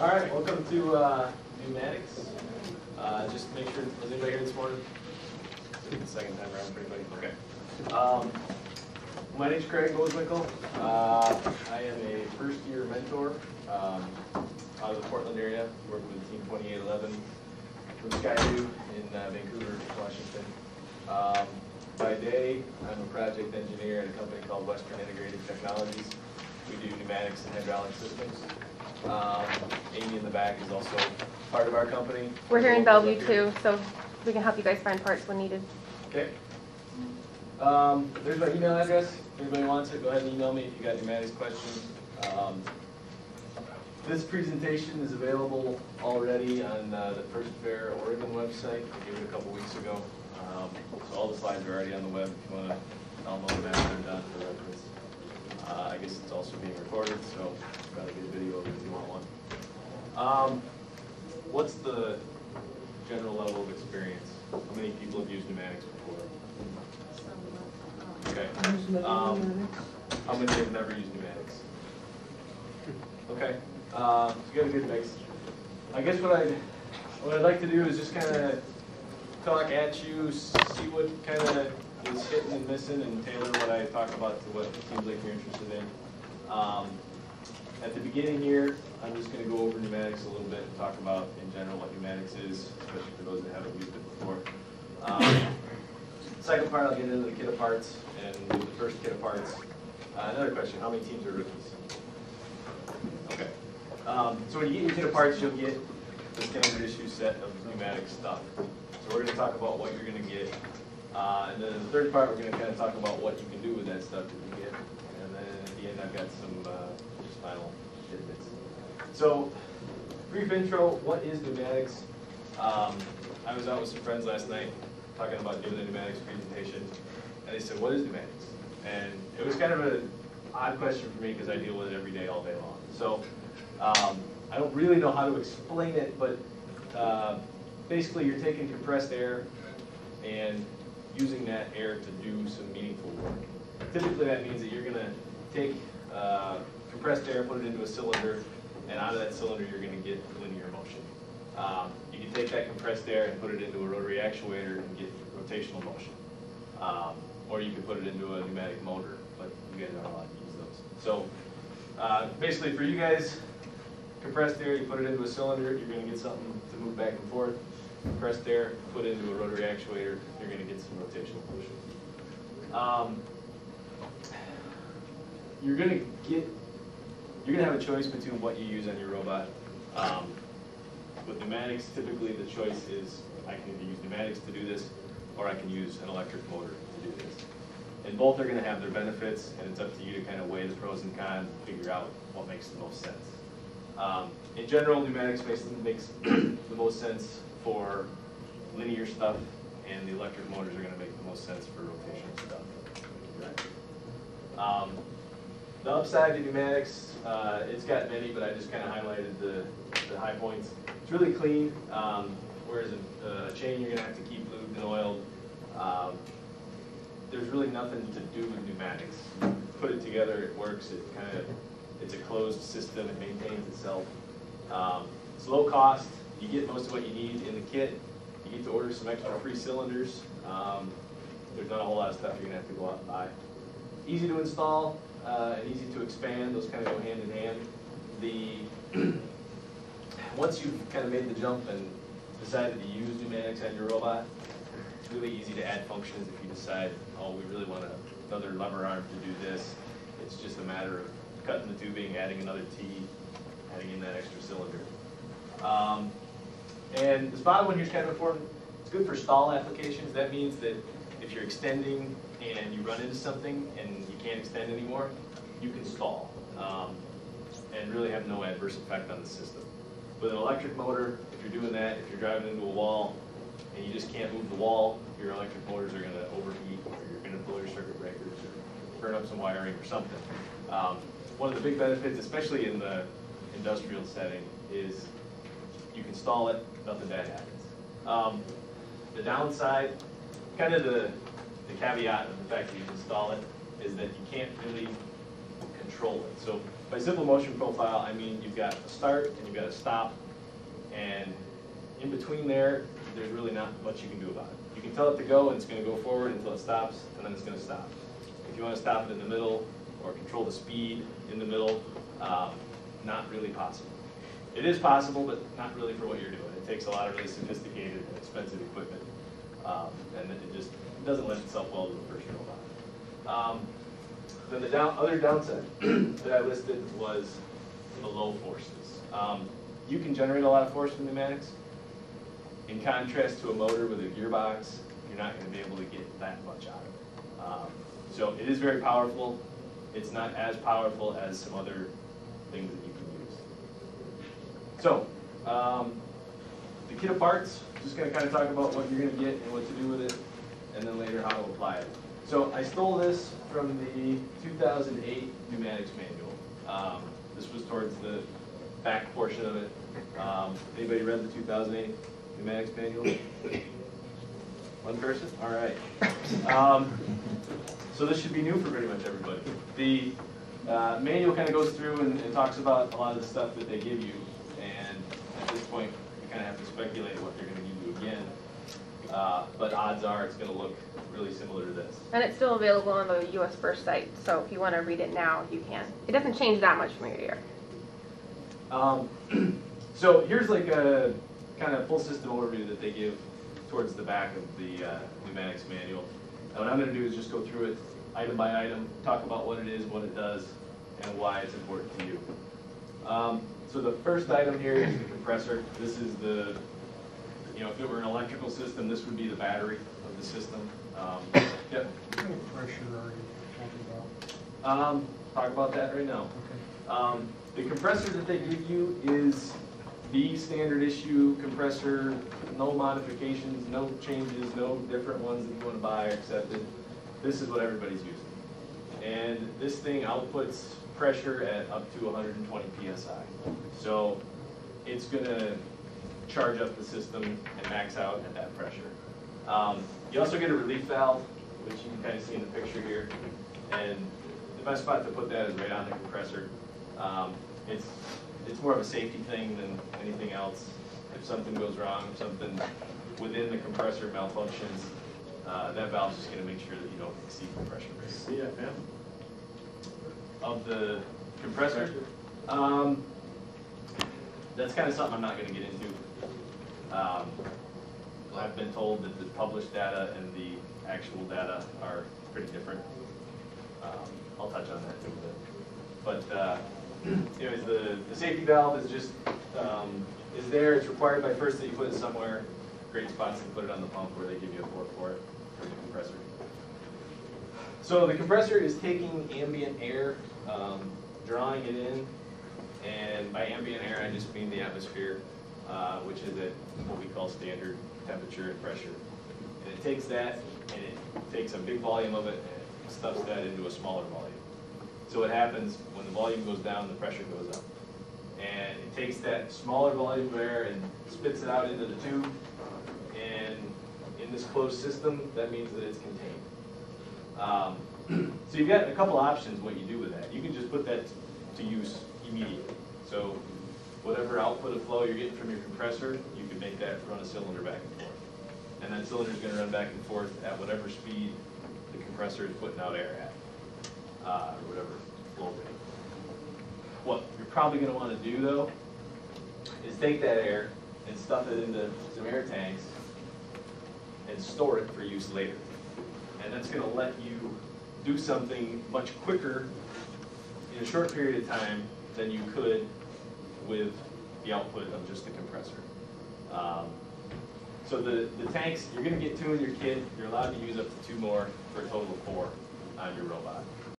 All right, welcome to Pneumatics. Just to make sure, was anybody here this morning? The second time around for anybody? Okay. My name's Craig Boswinkle. I am a first-year mentor out of the Portland area. Work with Team 2811 from Skyview in Vancouver, Washington. By day, I'm a project engineer at a company called Western Integrated Technologies. We do pneumatics and hydraulic systems. Amy in the back is also part of our company. We're here in Bellevue too, so we can help you guys find parts when needed. Okay. There's my email address. If anybody wants it, go ahead and email me if you got pneumatics questions. This presentation is available already on the FIRSTWA Oregon website. I gave it a couple weeks ago. So all the slides are already on the web if you want to download them after they're done for reference. I guess it's also being recorded, so probably get a video of it if you want one. What's the general level of experience? How many people have used pneumatics before? Okay. How many have never used pneumatics? Okay. So you got a good mix. I guess what I'd like to do is just kind of talk at you, see what kind of is hitting and missing, and tailor what I talk about to what it seems like you're interested in. At the beginning here, I'm just going to go over pneumatics a little bit and talk about, in general, what pneumatics is, especially for those that haven't used it before. Second part, I'll get into the kit of parts, and with the first kit of parts, another question, how many teams are rookies? Okay. So when you get your kit of parts, you'll get the standard issue set of pneumatic stuff. So we're going to talk about what you're going to get. And then in the third part, we're going to kind of talk about what you can do with that stuff that you get. And then at the end, I've got some just final tidbits. So, brief intro, what is pneumatics? I was out with some friends last night talking about doing a pneumatics presentation. And they said, what is pneumatics? And it was kind of an odd question for me because I deal with it every day, all day long. So, I don't really know how to explain it, but basically you're taking compressed air and using that air to do some meaningful work. Typically that means that you're going to take compressed air, put it into a cylinder, and out of that cylinder you're going to get linear motion. You can take that compressed air and put it into a rotary actuator and get rotational motion. Or you can put it into a pneumatic motor, but you guys aren't allowed to use those. So basically for you guys, compressed air, you put it into a cylinder, you're going to get something to move back and forth. Compressed air, put into a rotary actuator, you're going to get some rotational motion. You're going to have a choice between what you use on your robot. With pneumatics, typically the choice is I can either use pneumatics to do this, or I can use an electric motor to do this. And both are going to have their benefits, and it's up to you to kind of weigh the pros and cons and figure out what makes the most sense. In general, pneumatics makes the most sense for linear stuff, and the electric motors are going to make the most sense for rotational stuff. Right. The upside to pneumatics, it's got many, but I just kind of highlighted the high points. It's really clean, whereas a chain you're going to have to keep lubed and oiled. There's really nothing to do with pneumatics. You put it together, it works. It's a closed system. It maintains itself. It's low cost. You get most of what you need in the kit. You get to order some extra free cylinders. There's not a whole lot of stuff you're going to have to go out and buy. Easy to install and easy to expand. Those kind of go hand in hand. Once you've kind of made the jump and decided to use pneumatics on your robot, it's really easy to add functions if you decide, oh, we really want another lever arm to do this. It's just a matter of cutting the tubing, adding another T, adding in that extra cylinder. And this bottom one here is kind of important. It's good for stall applications. That means that if you're extending and you run into something and you can't extend anymore, you can stall and really have no adverse effect on the system. With an electric motor, if you're doing that, if you're driving into a wall and you just can't move the wall, your electric motors are going to overheat, or you're going to blow your circuit breakers or burn up some wiring or something. One of the big benefits, especially in the industrial setting, is you can stall it, nothing bad happens. The downside, kind of the caveat of the fact that you can stall it, is that you can't really control it. So by simple motion profile, I mean you've got a start and you've got a stop, and in between there, there's really not much you can do about it. You can tell it to go, and it's going to go forward until it stops, and then it's going to stop. If you want to stop it in the middle or control the speed in the middle, not really possible. It is possible, but not really for what you're doing. It takes a lot of really sophisticated and expensive equipment, and it just doesn't lend itself well to the first robot. Then the other downside that I listed was the low forces. You can generate a lot of force from pneumatics. In contrast to a motor with a gearbox, you're not going to be able to get that much out of it. So it is very powerful. It's not as powerful as some other things that you can use. So the kit of parts, just going to kind of talk about what you're going to get and what to do with it, and then later how to apply it. So I stole this from the 2008 Pneumatics manual. This was towards the back portion of it. Anybody read the 2008 Pneumatics manual? One person? All right. So this should be new for pretty much everybody. The manual kind of goes through and talks about a lot of the stuff that they give you, and at this point you kind of have to speculate what they're going to give you again. But odds are it's going to look really similar to this. And it's still available on the US First site, so if you want to read it now, you can. It doesn't change that much from year to year. So here's like a kind of full system overview that they give towards the back of the Pneumatics manual. And what I'm going to do is just go through it item by item, talk about what it is, what it does, and why it's important to you. So the first item here is the compressor. This is the, if it were an electrical system, this would be the battery of the system. Yep. What kind of pressure are you talking about? Talk about that right now. Okay. The compressor that they give you is the standard issue compressor, no modifications, no changes, no different ones that you want to buy or accepted. This is what everybody's using. And this thing outputs pressure at up to 120 psi. So it's going to charge up the system and max out at that pressure. You also get a relief valve, which you can kind of see in the picture here. And the best spot to put that is right on the compressor. It's more of a safety thing than anything else. If something goes wrong, if something within the compressor malfunctions, that valve's just going to make sure that you don't exceed the pressure rate. CFM? Of the compressor? That's kind of something I'm not going to get into. I've been told that the published data and the actual data are pretty different. I'll touch on that too a bit. But anyways, the safety valve is just is there. It's required by FIRST that you put it somewhere. Great spots to put it on the pump where they give you a port for it for the compressor. So the compressor is taking ambient air, drawing it in, and by ambient air I just mean the atmosphere, which is at what we call standard temperature and pressure. And it takes that and it takes a big volume of it and it stuffs that into a smaller volume. So what happens when the volume goes down, the pressure goes up. And it takes that smaller volume of air and spits it out into the tube. And in this closed system, that means that it's contained. So you've got a couple options what you do with that. You can just put that to use immediately. So whatever output of flow you're getting from your compressor, you can make that run a cylinder back and forth. And that cylinder is going to run back and forth at whatever speed the compressor is putting out air at, or whatever flow rate. What you're probably going to want to do, though, is take that air and stuff it into some air tanks and store it for use later. And that's going to let you do something much quicker in a short period of time than you could with the output of just the compressor. So the tanks, you're going to get 2 in your kit. You're allowed to use up to 2 more for a total of 4 on your robot.